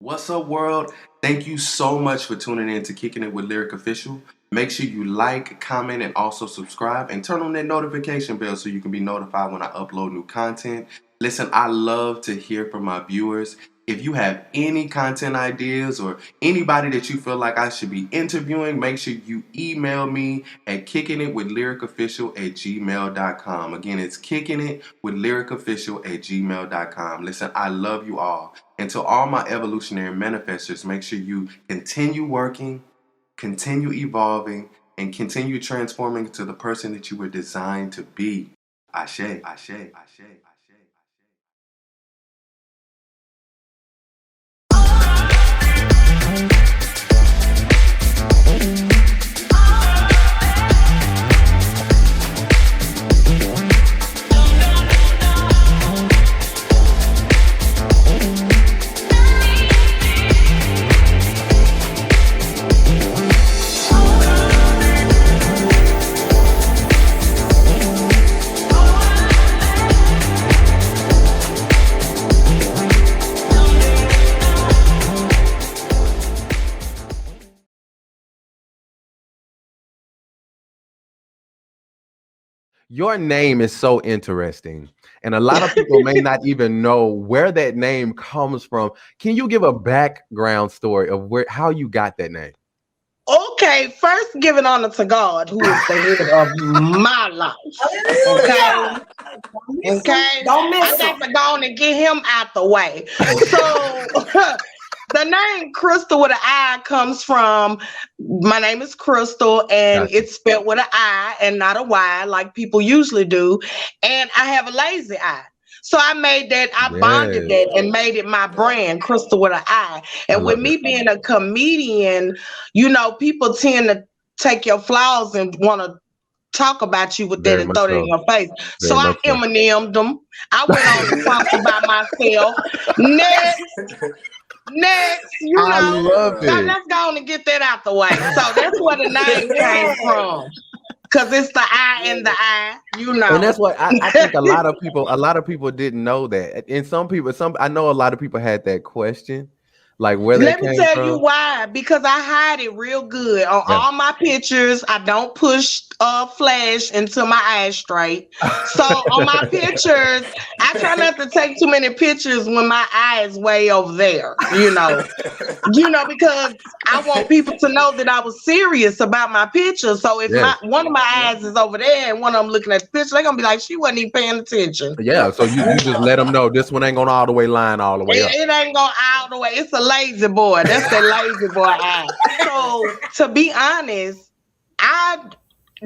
What's up, world? Thank you so much for tuning in to Kicking It with Lyrick Official. Make sure you like, comment, and also subscribe, and turn on that notification bell so you can be notified when I upload new content. Listen, I love to hear from my viewers. If you have any content ideas or anybody that you feel like I should be interviewing, make sure you email me at kickingitwithlyrickofficial@gmail.com. Again, it's kickingitwithlyrickofficial@gmail.com. Listen, I love you all. And to all my evolutionary manifestors, make sure you continue working, continue evolving, and continue transforming into the person that you were designed to be. Ashe, ashe, ashe, ashe. Your name is so interesting, and a lot of people may not even know where that name comes from. Can you give a background story of how you got that name? Okay, first giving honor to God, who is the head of my life. Okay. Don't miss I got to go on and get him out the way. So the name Crystal with an I comes from, my name is Crystal, and Gotcha. it's spelled with an I and not a Y like people usually do. And I have a lazy eye. So I made that, I bonded that and made it my brand, Crystal with an I. And with me being a comedian, you know, people tend to take your flaws and want to talk about you with that and throw it in your face. So I Eminem'd them. I went on to talk about myself. Next, you know, I love it. let's go on and get that out the way. So that's where the name came from. Because it's the I and the I, you know. And that's what I think a lot of people didn't know that. And I know a lot of people had that question, like where they came from. Let me tell you why. Because I hide it real good on all my pictures. I don't push flash until my eyes straight. So on my pictures, I try not to take too many pictures when my eye is way over there. You know, because I want people to know that I was serious about my picture. So if one of my eyes is over there and one of them looking at the picture, they're gonna be like, she wasn't even paying attention. Yeah, so you just let them know this one ain't gonna all the way line all the way up. It ain't going all the way. It's a lazy boy. That's the lazy boy eye. So to be honest, I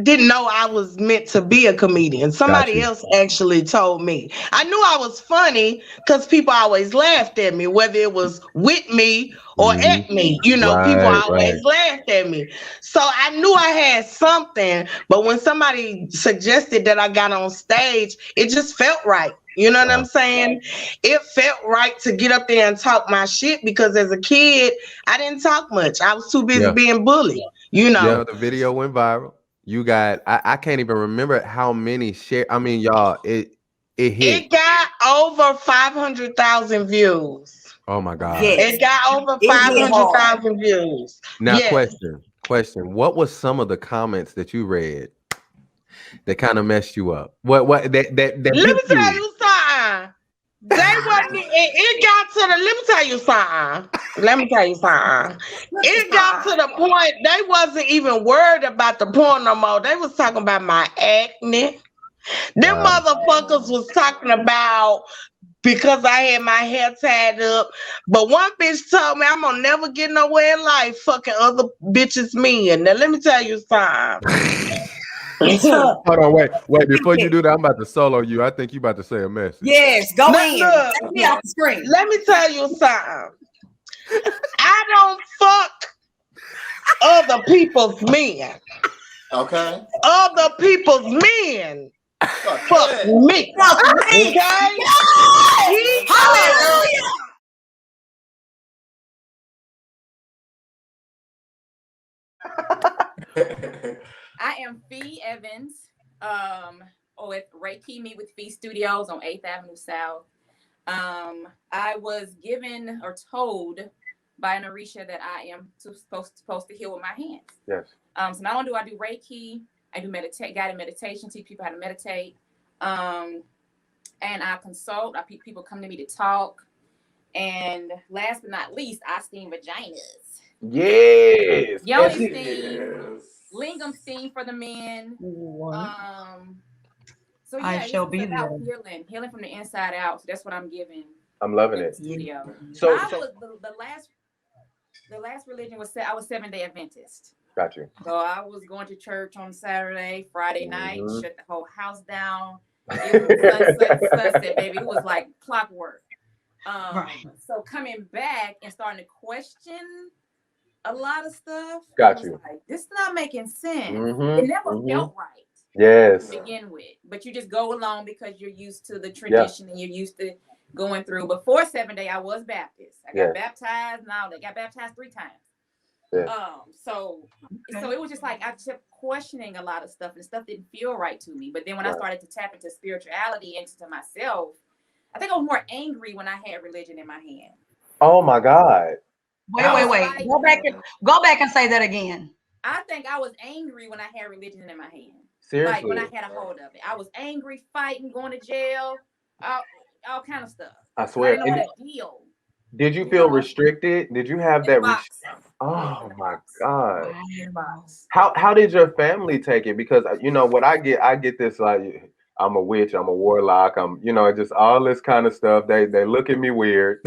didn't know I was meant to be a comedian. Somebody else actually told me. I knew I was funny because people always laughed at me, whether it was with me or at me. You know, people always laughed at me. So I knew I had something, but when somebody suggested that I got on stage, it just felt right. You know what I'm saying? It felt right to get up there and talk my shit because as a kid, I didn't talk much. I was too busy being bullied, you know. Yeah, the video went viral. You got, I can't even remember how many shares. I mean, y'all, it hit. It got over 500,000 views. Oh my God. It got over 500,000 views. Now, question. What was some of the comments that you read that kind of messed you up? What that let me tell you something. They wasn't. It got to the. Let me tell you something. It got to the point they wasn't even worried about the porn no more. They was talking about my acne. Them motherfuckers was talking about because I had my hair tied up. But one bitch told me I'm gonna never get nowhere in life fucking other bitches men. Now let me tell you something. Hold on, wait. Before you do that, I'm about to solo you. I think you about to say a message. Yes, go in. Let me off the screen. Let me tell you something. I don't fuck other people's men. Okay. Other people's men fuck me. Okay? Hallelujah. I am Fee Evans, with Reiki Meet with Fee Studios on 8th Avenue South. I was given or told by an Orisha that I am supposed to heal with my hands. Yes. So not only do I do Reiki, I do guided meditation, teach people how to meditate. And I consult. People come to me to talk. And last but not least, I steam vaginas. Yes. Yoni steam, lingam steam for the men. So yeah, I shall be about there. healing from the inside out. So that's what I'm giving. I'm loving in it. the studio. So the last religion was I was 7-day Adventist. Got you. So I was going to church on Saturday, Friday night, shut the whole house down. It was sunset, baby. It was like clockwork. So coming back and starting to question a lot of stuff. Got you. Like, this is not making sense. It never felt right. Yes. To begin with, but you just go along because you're used to the tradition and you're used to going through. Before 7-day, I was Baptist. I got baptized. Now they got baptized 3 times. So it was just like I kept questioning a lot of stuff, and stuff didn't feel right to me. But then when I started to tap into spirituality, into myself, I think I was more angry when I had religion in my hand. Oh my God! Wait! Go back and say that again. I think I was angry when I had religion in my hand. Seriously? Like when I had a hold of it, I was angry, fighting, going to jail, all kind of stuff. I swear. I didn't know how to deal. Did you feel restricted? Did you have that? Oh my God! How did your family take it? Because you know what I get this like I'm a witch, I'm a warlock, I'm just all this kind of stuff. They look at me weird.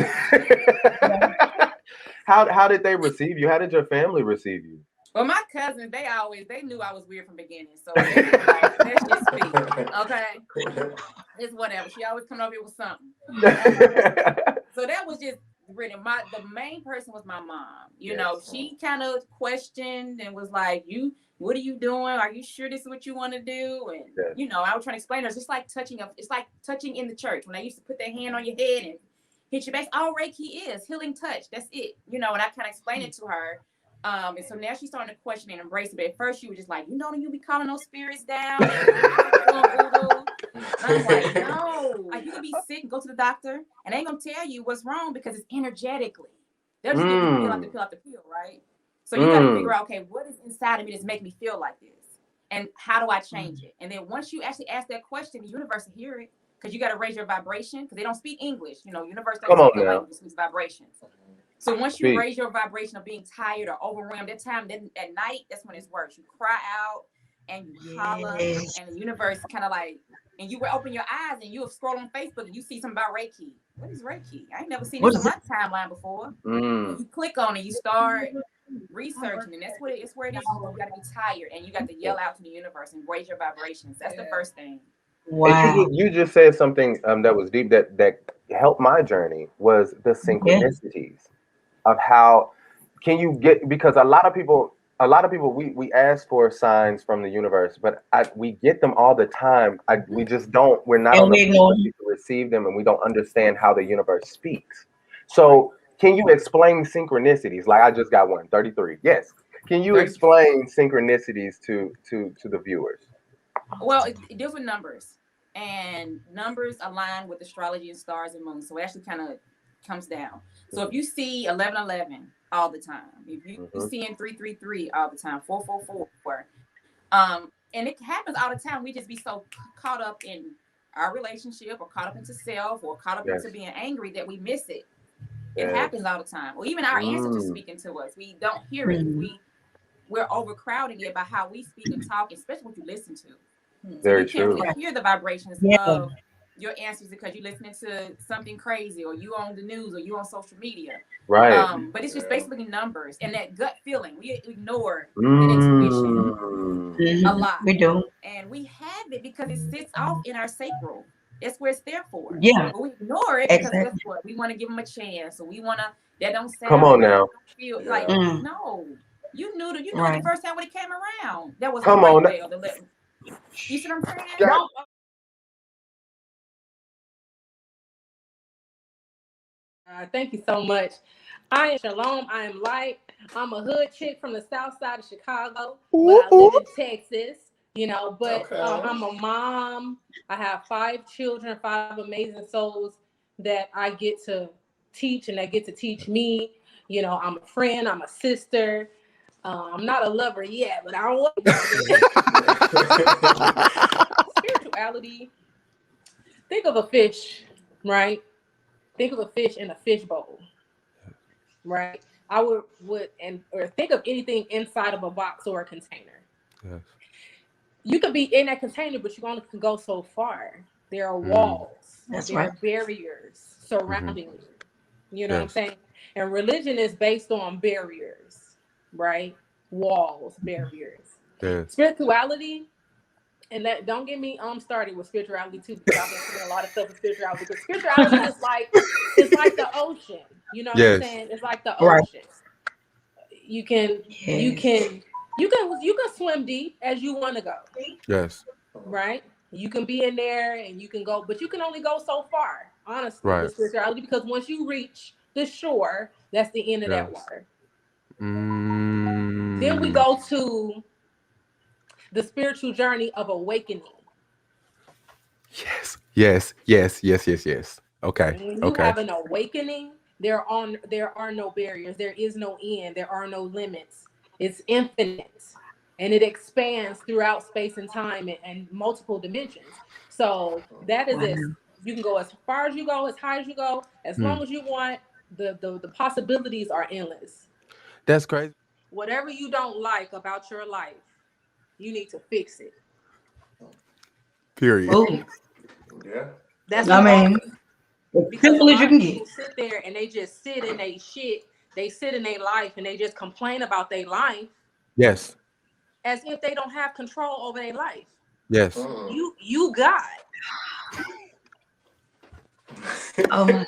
How did they receive you? How did your family receive you? Well, my cousins, they knew I was weird from the beginning. So like, let's just speak. Okay. It's whatever. She always come over here with something. So that was just really the main person was my mom. You know, she kind of questioned and was like, what are you doing? Are you sure this is what you want to do? And I was trying to explain to her, it's like touching in the church when they used to put their hand on your head and hit your base. All Reiki is healing touch. That's it. And I kind of explained it to her. And so now she's starting to question and embrace it. But at first she was just like, you be calling those spirits down. I'm like, no. Like, you can be sick and go to the doctor and they ain't gonna tell you what's wrong because it's energetically. They'll just give you pill after pill, right? So you gotta figure out, okay, what is inside of me that's making me feel like this? And how do I change it? And then once you actually ask that question, the universe will hear it because you gotta raise your vibration because they don't speak English. Universe doesn't speak language, it speaks vibrations. So once you raise your vibration of being tired or overwhelmed, at night, that's when it's worse. You cry out and you holler, and the universe kind of like, and you will open your eyes and you will scroll on Facebook and you see something about Reiki. What is Reiki? I ain't never seen this on my timeline before. You click on it, you start researching, and that's where it is. You got to be tired and you got to yell out to the universe and raise your vibrations. That's the first thing. Wow. You just said something that was deep that helped my journey was the synchronicities. Of how can you get, because a lot of people we ask for signs from the universe, but we get them all the time. We're not on the frequency to receive them, and we don't understand how the universe speaks. So can you explain synchronicities? Like I just got one, 33. Yes. Can you explain synchronicities to the viewers? Well, it deals with numbers, and numbers align with astrology and stars and moons. So it actually kind of comes down. So if you see 1111 all the time, if you seeing 333 all the time, 444, and it happens all the time. We just be so caught up in our relationship, or caught up into self, or caught up into being angry that we miss it. It happens all the time. Or even our ancestors speaking to us, we don't hear it. We're overcrowding it by how we speak and talk, especially what you listen to. So you can't really hear the vibrations of your answers because you're listening to something crazy, or you on the news, or you on social media. Right. But it's just basically numbers and that gut feeling. We ignore that intuition a lot. We do. And we have it because it sits off in our sacral. That's where it's there for. Yeah. But we ignore it because guess what? We want to give them a chance. So we want to, that don't sound. Come on now. Feel like, no. You knew the first time when it came around. That was the right way. You see what I'm saying? Thank you so much. I am Shalom. I am Light. I'm a hood chick from the south side of Chicago, but I live in Texas, but I'm a mom. I have 5 children, 5 amazing souls that I get to teach and that get to teach me. You know, I'm a friend, I'm a sister. I'm not a lover yet, but I don't want spirituality. Think of a fish, right? Think of a fish in a fish bowl, right? I would or think of anything inside of a box or a container. Yes. You could be in that container, but you only can go so far. There are walls. That's there right. are barriers surrounding you. You know what I'm Yes. saying? And religion is based on barriers, right? Walls, barriers. Yes. Spirituality, and that don't get me started with spirituality too, because I've been seeing a lot of stuff with spirituality. But spirituality is like it's like the ocean. You know what I'm Yes. saying? It's like the Right. ocean. You can swim deep as you want to go. Yes. Right? You can be in there and you can go, but you can only go so far, honestly, Right. with spirituality, because once you reach the shore, that's the end of that Yes. water. Mm. Then we go to the spiritual journey of awakening. Yes. Yes. Yes. Yes. Yes. Yes. Okay. When you Okay. have an awakening, there are no barriers. There is no end. There are no limits. It's infinite. And it expands throughout space and time and multiple dimensions. So that is it. You can go as far as you go, as high as you go, as long as you want. The possibilities are endless. That's crazy. Whatever you don't like about your life, you need to fix it. Period. Ooh. Yeah. That's I mean, because a simple as lot you of can get. people sit there and they just sit in their shit. They sit in their life and they just complain about their life Yes. as if they don't have control over their life. Yes. You God. Oh my.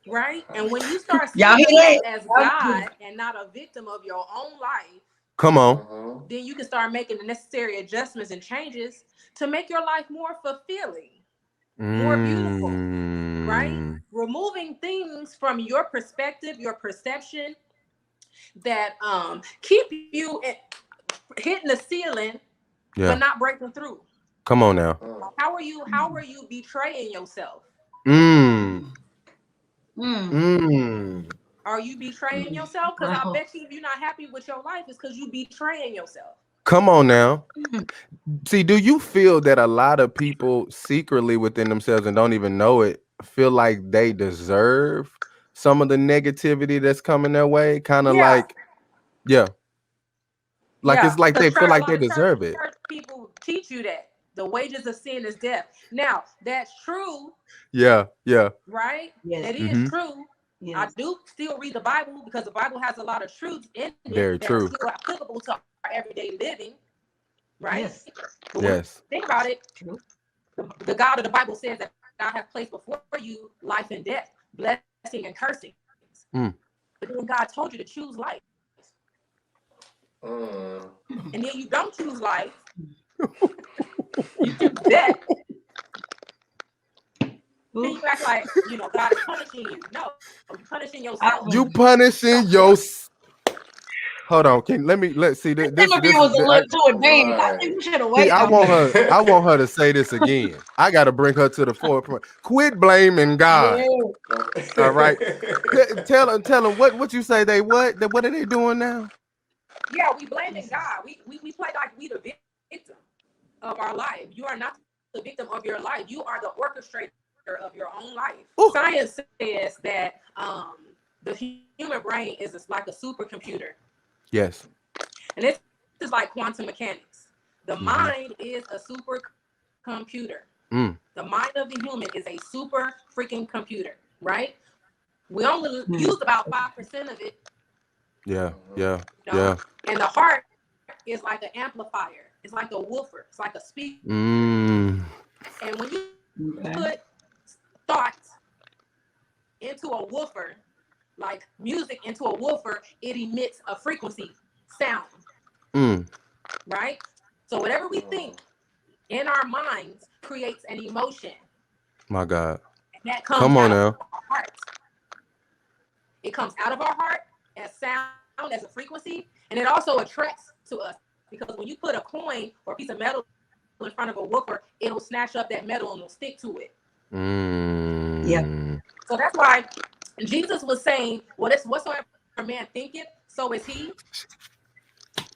Right? And when you start Y'all seeing hear yourself that? as God and not a victim of your own life, Come on. then you can start making the necessary adjustments and changes to make your life more fulfilling, more beautiful, right? Removing things from your perspective, your perception that keep you hitting the ceiling, but not breaking through. Come on now. How are you betraying yourself? Are you betraying yourself? Because I bet you if you're not happy with your life, it's because you betraying yourself. Come on now. See, do you feel that a lot of people secretly within themselves and don't even know it feel like they deserve some of the negativity that's coming their way? Kind of like, like it's like they feel like they deserve it. Church people teach you that the wages of sin is death. Now, that's true. Yeah. Right? Yes. It is true. Yes. I do still read the Bible because the Bible has a lot of truths in it Very that true. are still applicable to our everyday living. Right? Yes. Yes. Think about it. The God of the Bible says that I have placed before you life and death, blessing and cursing. But then God told you to choose life. And then you don't choose life. You choose death. Then you act like, God is punishing you. No, you're punishing yourself. You punishing yourself. Hold on, let's see this. This interview was a little too advanced. I think we should have waited. I want her to say this again. I got to bring her to the forefront. Quit blaming God. Yeah. All right. Tell them what you say. What are they doing now? Yeah, we blaming God. We play like we the victim of our life. You are not the victim of your life. You are the orchestrator of your own life. Ooh. Science says that the human brain is like a supercomputer. Yes. And this is like quantum mechanics. The mind is a supercomputer. The mind of the human is a super freaking computer, right? We only use about 5% of it. Yeah. And the heart is like an amplifier. It's like a woofer. It's like a speaker. And when you put thoughts into a woofer, like music into a woofer, it emits a frequency sound. Right? So whatever we think in our minds creates an emotion. My God. And that comes out of our heart. It comes out of our heart as sound, as a frequency, and it also attracts to us. Because when you put a coin or a piece of metal in front of a woofer, it'll snatch up that metal and it'll stick to it. Yeah. So that's why Jesus was saying, "Well, it's whatsoever a man thinketh, so is he."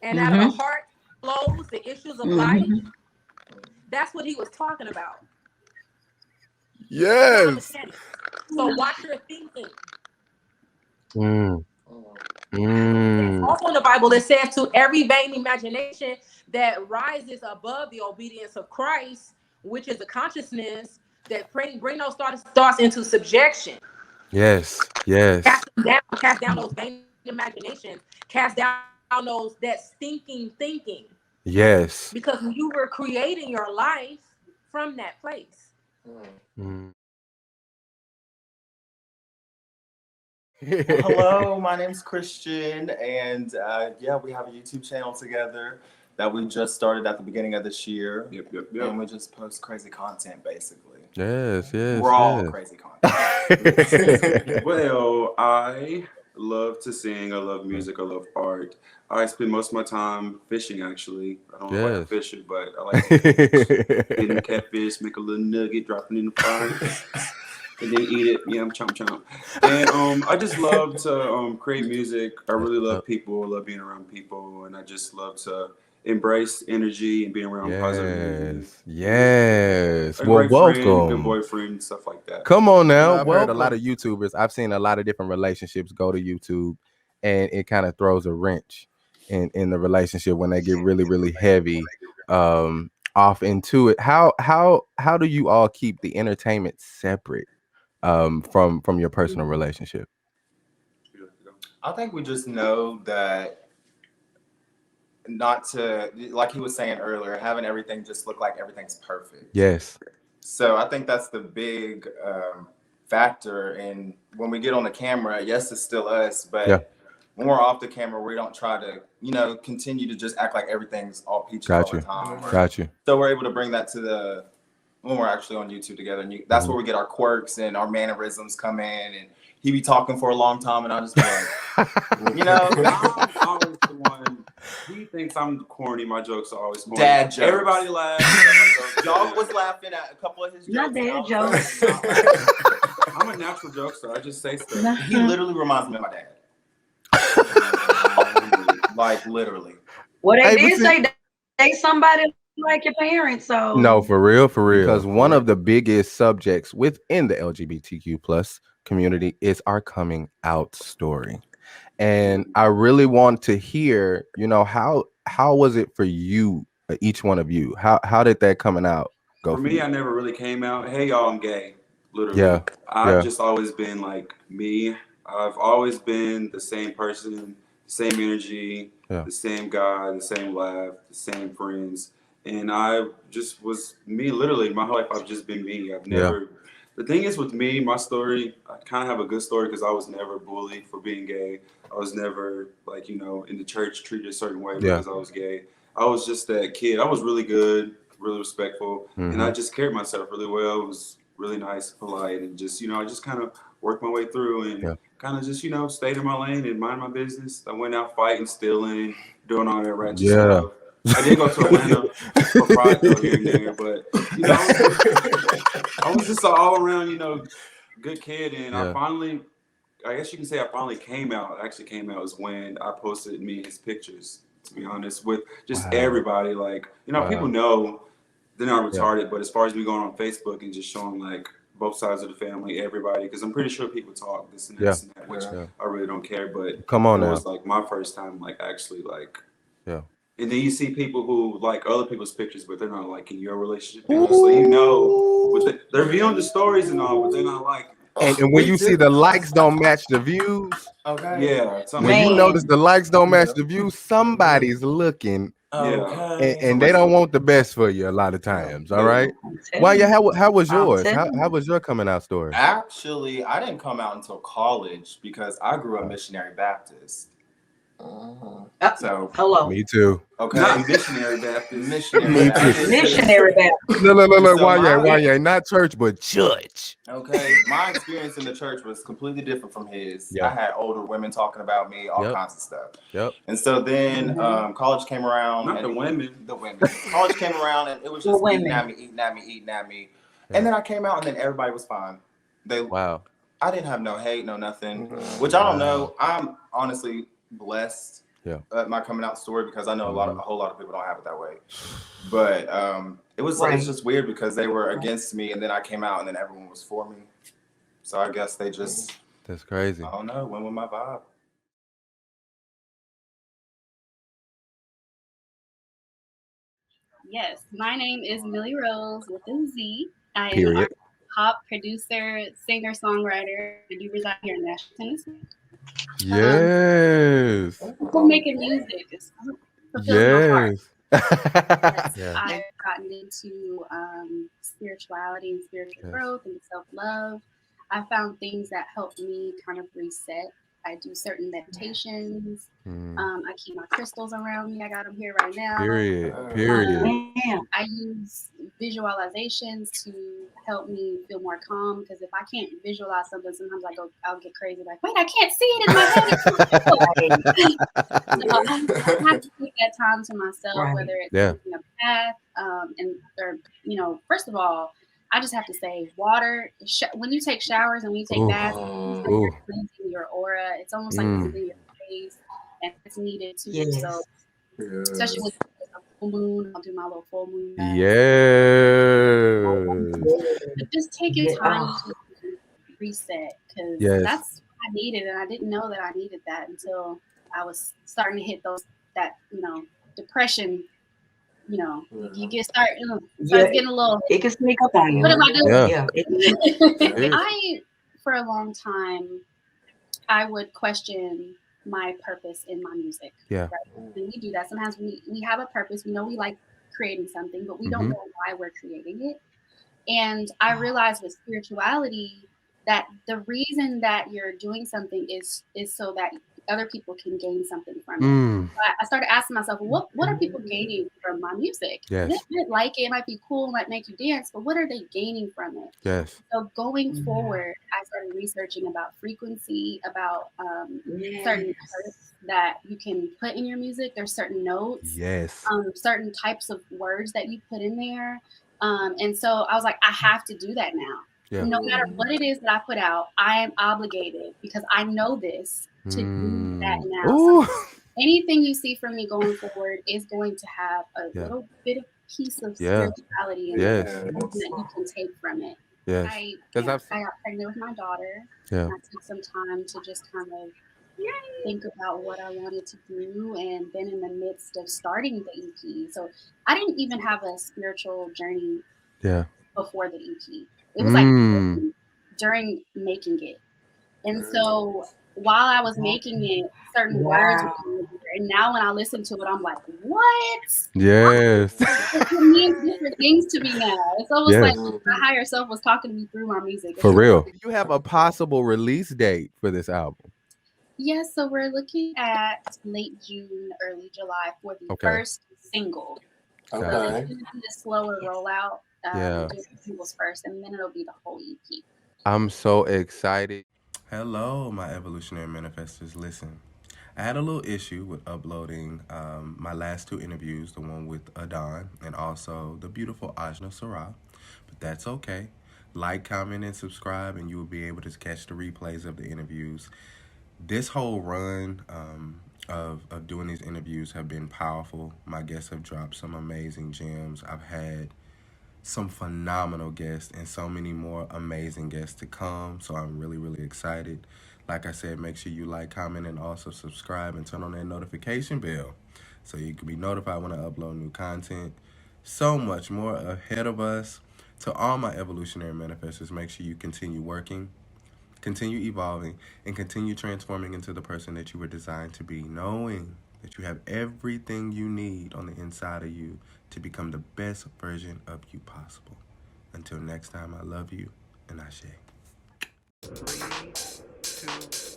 And out of the heart flows the issues of life. That's what he was talking about. Yes. So watch your thinking. Mm. Also in the Bible, it says, "To every vain imagination that rises above the obedience of Christ, which is a consciousness that bring those thoughts into subjection." Yes. Yes. Cast down those vain imaginations. Cast down those that stinking thinking. Yes. Because you were creating your life from that place. Hello, my name's Christian, and yeah, we have a YouTube channel together that we just started at the beginning of this year. Yep. And we just post crazy content, basically. Yes. We're all crazy content. Well, I love to sing. I love music. I love art. I spend most of my time fishing, actually. I don't know like a fisher, but I like to get in the catfish, make a little nugget, drop it in the fire, and then eat it. Yeah, I'm chomp chomp. And I just love to create music. I really love people. I love being around people, and I just love to embrace energy and being around positive energy. Yes. A Well, great friend, welcome. good boyfriend, stuff like that. Come on now. I've heard a lot of YouTubers. I've seen a lot of different relationships go to YouTube, and it kind of throws a wrench in the relationship when they get really, really heavy off into it. How do you all keep the entertainment separate from your personal relationship? I think we just know that not to, like he was saying earlier, having everything just look like everything's perfect. Yes. So I think that's the big factor. And when we get on the camera, yes, it's still us, but when we're off the camera, we don't try to, continue to just act like everything's all peaches all the time. Got you. So we're able to bring that to when we're actually on YouTube together. And that's where we get our quirks and our mannerisms come in. And he be talking for a long time, and I'll just be like, I'm always the one. He thinks I'm corny. My jokes are always corny. Dad jokes. Everybody laughs. Dog was laughing at a couple of his jokes. Not dad jokes. I'm a natural jokester. I just say stuff. He literally reminds me of my dad. Like literally. Well, they did say they somebody like your parents, so no, for real. Because one of the biggest subjects within the LGBTQ plus community is our coming out story, and I really want to hear, how was it for you, each one of you? How did that coming out go? For me, I never really came out. Hey, y'all, I'm gay. Literally. Yeah. I've just always been like me. I've always been the same person, the same energy, the same guy, the same laugh, the same friends. And I just was me, literally. My whole life, I've just been me. I've never. The thing is with me, my story, I kind of have a good story because I was never bullied for being gay. I was never in the church treated a certain way because I was gay. I was just that kid. I was really good, really respectful, and I just carried myself really well. It was really nice, polite, and just I just kind of worked my way through and kind of just stayed in my lane and mind my business. I went out fighting, stealing, doing all that ratchet stuff. I did go to Atlanta for Pride though here and there, but I was just an all around good kid, and I guess you can say I finally came out. I actually came out was when I posted me and his pictures. To be honest, with just everybody, people know they're not retarded, but as far as me going on Facebook and just showing both sides of the family, everybody, because I'm pretty sure people talk this and that, which I really don't care. But come on, it now. was my first time, actually, And then you see people who like other people's pictures, but they're not liking your relationship. So they're viewing the stories and all, but they're not liking. And when you see the likes don't match the views, when you notice the likes don't match the views, somebody's looking. And they don't want the best for you a lot of times. All right. How was yours? How was your coming out story? Actually, I didn't come out until college because I grew up missionary Baptist. So hello. Me too. Okay. Not missionary Baptist. Missionary Baptist. Missionary Baptist. No. Why not church, but church. Okay. My experience in the church was completely different from his. I had older women talking about me, all kinds of stuff. And so then college came around. Not the women. The women. College came around and it was just eating at me. And then I came out and then everybody was fine. I didn't have no hate, no nothing. Which I don't know. I'm honestly blessed at my coming out story because I know a whole lot of people don't have it that way. But it was it's just weird because they were against me, and then I came out, and then everyone was for me. So I guess they just That's crazy. I don't know. Went with my vibe. Yes, my name is Millie Rose with a Z. I am Period. a pop producer, singer, songwriter. I do reside here in Nashville, Tennessee. Yes. I'm making music. It's fulfilling my heart. Yes. I've gotten into spirituality and spiritual growth and self-love. I found things that help me kind of reset. I do certain meditations. I keep my crystals around me. I got them here right now. Period. I use visualizations to help me feel more calm because if I can't visualize something, sometimes I'll get crazy. Like, wait, I can't see it in my head. So I have to take that time to myself, whether it's taking a bath, or first of all, I just have to say, water. When you take showers and when you take baths, it's like you're cleansing your aura. It's almost like cleansing your face, and it's needed too. Yes. So, especially with a full moon, I'll do my little full moon bath. But just taking time to reset because that's what I needed, and I didn't know that I needed that until I was starting to hit that depression. You start getting a little. It can sneak up on you. What am I doing? Yeah. For a long time, I would question my purpose in my music. Yeah. Right? And we do that. Sometimes we have a purpose. We know we like creating something, but we don't know why we're creating it. And I realized with spirituality that the reason that you're doing something is so that other people can gain something from it. I started asking myself, what are people gaining from my music? Yes. They might like it, might be cool, might make you dance, but what are they gaining from it? Yes. So going forward, I started researching about frequency, about certain notes that you can put in your music. There's certain notes, certain types of words that you put in there. And so I was like, I have to do that now. Yeah. No matter what it is that I put out, I am obligated because I know this to do that now. So anything you see from me going forward is going to have a little bit of piece of spirituality in it that you can take from it. Yes. I got pregnant with my daughter. Yeah. I took some time to just kind of think about what I wanted to do and been in the midst of starting the EP. So I didn't even have a spiritual journey before the EP. It was like during making it. And so while I was making it, certain words were coming here. And now when I listen to it, I'm like, what? Yes. It means different things to me now. It's almost like my higher self was talking to me through my music. For real. You have a possible release date for this album? Yes, so we're looking at late June, early July for the first single. So it's going to be a slower rollout. Do the singles first, and then it'll be the whole EP. I'm so excited. Hello, my evolutionary manifestors. Listen, I had a little issue with uploading my last two interviews, the one with Adon and also the beautiful Ajna Sarah, but that's okay. Like, comment, and subscribe, and you will be able to catch the replays of the interviews. This whole run of doing these interviews have been powerful. My guests have dropped some amazing gems. I've had some phenomenal guests and so many more amazing guests to come. So I'm really, really excited. Like I said, make sure you like, comment, and also subscribe and turn on that notification bell so you can be notified when I upload new content. So much more ahead of us. To all my evolutionary manifestors, make sure you continue working, continue evolving, and continue transforming into the person that you were designed to be, knowing that you have everything you need on the inside of you to become the best version of you possible. Until next time, I love you, and I say. 3, 2,